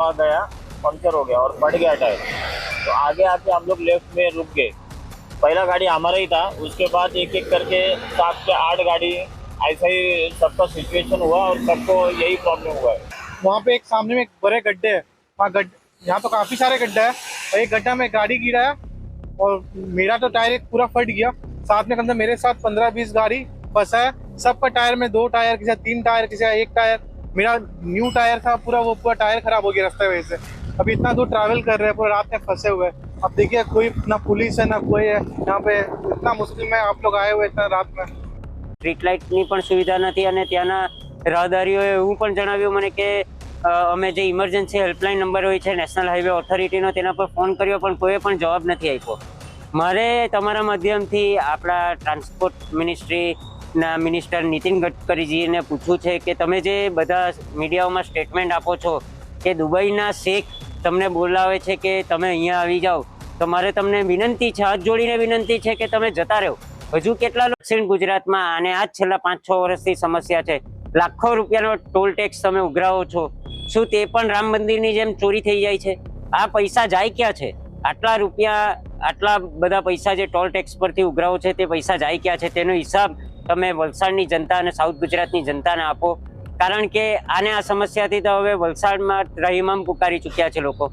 आ गया, पंक्चर हो गया और फट गया टायर। तो आगे आके हम लोग लेफ्ट में रुक गए। पहला गाड़ी हमारा ही था, उसके बाद एक एक करके 7 से 8 गाड़ी ऐसा ही सबका सिचुएशन हुआ और सबको यही प्रॉब्लम हुआ है। वहाँ पे एक सामने में एक बड़े गड्ढे है, वहाँ यहाँ तो काफी सारे गड्ढे है और एक गड्ढा में गाड़ी गिरा है और मेरा तो टायर एक पूरा फट गया। साथ में मतलब मेरे साथ 15-20 गाड़ी फंसा है। सबका टायर में 2 टायर, किसी का 3 टायर, किसी का 1 टायर। मेरा न्यू टायर था पूरा, वो पूरा टायर खराब हो गया रास्ते वजह से। अभी इतना दूर ट्रैवल कर रहे हैं, पूरा रात में फंसे हुए हैं। अब देखिए कोई ना पुलिस है ना कोई है यहाँ पे। इतना मुश्किल में आप लोग आए हुए इतना रात में। સ્ટ્રીટ લાઇટની પણ સુવિધા નથી અને ત્યાંના રાહદારીઓએ એવું પણ જણાવ્યું મને કે અમે જે ઇમરજન્સી હેલ્પલાઇન નંબર હોય છે નેશનલ હાઈવે ઓથોરિટીનો તેના પર ફોન કર્યો પણ કોઈએ પણ જવાબ નથી આપ્યો। મારે તમારા માધ્યમથી આપણા ટ્રાન્સપોર્ટ મિનિસ્ટ્રીના મિનિસ્ટર નીતિન ગડકરીજીને પૂછવું છે કે તમે જે બધા મીડિયાઓમાં સ્ટેટમેન્ટ આપો છો કે દુબઈના શેખ તમને બોલાવે છે કે તમે અહીંયા આવી જાઓ, તો મારે તમને વિનંતી છે, હાથ જોડીને વિનંતી છે કે તમે જતા રહો। હજુ કેટલા દક્ષિણ ગુજરાતમાં અને આ છેલ્લા 5-6 વર્ષથી સમસ્યા છે। લાખો રૂપિયાનો ટોલ ટેક્સ તમે ઉઘરાવો છો, શું તે પણ રામ મંદિરની જેમ ચોરી થઈ જાય છે? આ પૈસા જાય ક્યાં છે? આટલા રૂપિયા, આટલા બધા પૈસા જે ટોલ ટેક્સ પરથી ઉઘરાવો છે તે પૈસા જાય ક્યાં છે? તેનો હિસાબ તમે વલસાડની જનતા અને સાઉથ ગુજરાતની જનતાને આપો, કારણ કે આને આ સમસ્યાથી તો હવે વલસાડમાં રહીમામ પુકારી ચૂક્યા છે લોકો।